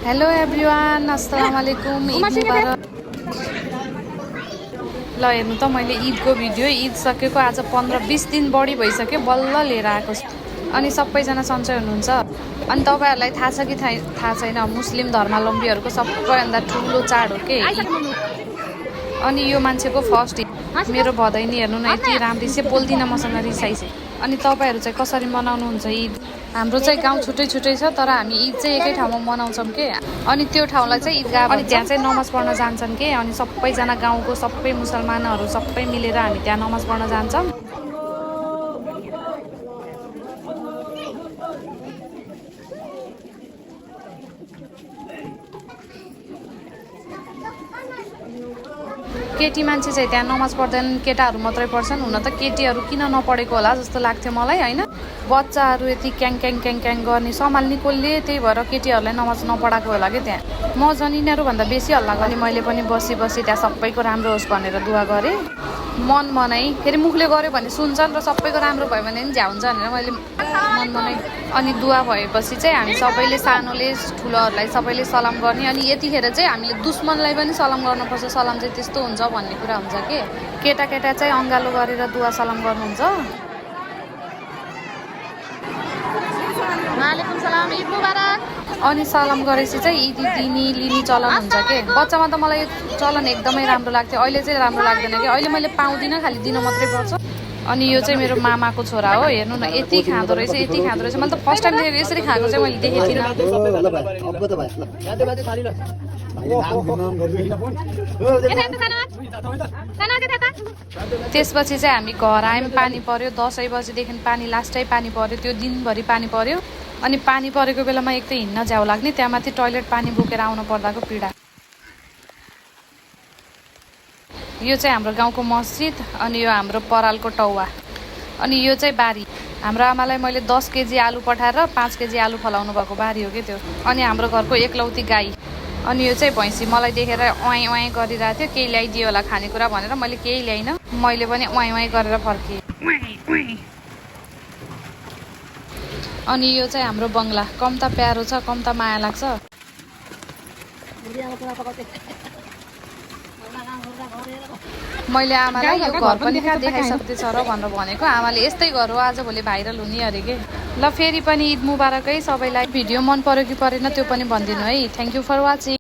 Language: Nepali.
हेलो एभ्रिवान, अस्सलाम वालेकुम। ईद मुबारक। ल हेर्नु त, मैले ईदको भिडियो, ईद सकेको आज 15-20 दिन बढी भइसक्यो, बल्ल लिएर आएको छु। अनि सबैजना सन्चै हुनुहुन्छ? अनि तपाईँहरूलाई थाहा छ कि थाहा छैन, मुस्लिम धर्मावलम्बीहरूको सबैभन्दा ठुलो चाड हो के। अनि यो मान्छेको फर्स्ट ईद। मेरो भदैनी हेर्नु न, यति राम्री चाहिँ बोल्दिनँ मसँग रिसाइसे। अनि तपाईँहरू चाहिँ कसरी मनाउनुहुन्छ ईद? हाम्रो चाहिँ गाउँ छुट्टै छुट्टै छ, तर हामी ईद चाहिँ एकै ठाउँमा मनाउँछौँ के। अनि त्यो ठाउँलाई चाहिँ ईदगाह भन्छ। अनि त्यहाँ चाहिँ नमाज पढ्न जान्छन् के। अनि सबैजना गाउँको सबै मुसलमानहरू सबै मिलेर हामी त्यहाँ नमाज पढ्न जान्छौँ। केटी मान्छे चाहिँ त्यहाँ नमाज पढ्दैन, केटाहरू मात्रै पढ्छन्। हुन त केटीहरू किन नपढेको होला जस्तो लाग्थ्यो मलाई, होइन। बच्चाहरू यति क्याङ क्याङ क्याङ क्याङ गर्ने सम्हाल्ने कसले, त्यही भएर केटीहरूलाई नमाज नपढाएको होला कि त्यहाँ। म झन् यिनीहरूभन्दा बेसी हल्ला गर्ने। मैले पनि बसी बसी त्यहाँ सबैको राम्रो होस् भनेर दुवा गरेँ। मन मनाइ, फेरि मुखले गऱ्यो भने सुन्छन् र सबैको राम्रो भयो भने पनि झ्याउ हुन्छ भनेर मैले मन मनाइ। अनि दुवा भएपछि चाहिँ हामी सबैले, सानोले ठुलोहरूलाई सबैले सलाम गर्ने। अनि यतिखेर चाहिँ हामीले दुश्मनलाई पनि सलाम गर्नुपर्छ। सलाम चाहिँ त्यस्तो हुन्छ भन्ने कुरा हुन्छ के। केटा केटा चाहिँ अङ्गालो गरेर दुवा सलाम गर्नुहुन्छ। वालेकुम सलाम, ईद मुबारक। अनि सलाम गरेपछि चाहिँ ईद दिने लिने चलन हुन्छ के। बच्चामा त मलाई यो चलन एकदमै राम्रो लाग्थ्यो, अहिले चाहिँ राम्रो लाग्दैन कि। अहिले मैले पाउँदिनँ, खालि दिन मात्रै पर्छ। अनि यो चाहिँ मेरो मामाको छोरा हो, हेर्नु न यति खाँदो रहेछ, यति खाँदो रहेछ। मैले त फर्स्ट टाइम देखेको, यसरी खाएको चाहिँ मैले देखेको थिइनँ। त्यसपछि चाहिँ हामी घर आयौँ, पानी पर्यो। 10 बजीदेखि पानी, लास्टै पानी पर्यो, त्यो दिनभरि पानी पर्यो। अनि पानी परेको बेलामा एक त हिँड्न झ्याउ लाग्ने, त्यहाँ माथि टोइलेट पानी बोकेर आउनु पर्दाको पीडा। यो चाहिँ हाम्रो गाउँको मस्जिद। अनि यो हाम्रो परालको टौवा। अनि यो चाहिँ बारी। हाम्रो आमालाई मैले 10 केजी आलु पठाएर 5 केजी आलु फलाउनु भएको बारी हो कि त्यो। अनि हाम्रो घरको एकलौती गाई। अनि यो चाहिँ भैँसी। मलाई देखेर वाइ वाइ गरिरहेको थियो, केही ल्याइदियो होला खानेकुरा भनेर। मैले केही ल्याइनँ, मैले पनि वाइ वाइ गरेर फर्केँ। अनि यो चाहिँ हाम्रो बङ्गला। कम त प्यारो छ, कम त माया लाग्छ। मैले आमालाई यो घर पनि कहाँ देखाइसक्दैछ र भनेर भनेको। आमाले यस्तै घर हो, आजभोलि भाइरल हुने अरे के। ल फेरि पनि ईद मुबारकै सबैलाई। भिडियो मन पर्यो कि परेन त्यो पनि भनिदिनु है। Thank you for watching.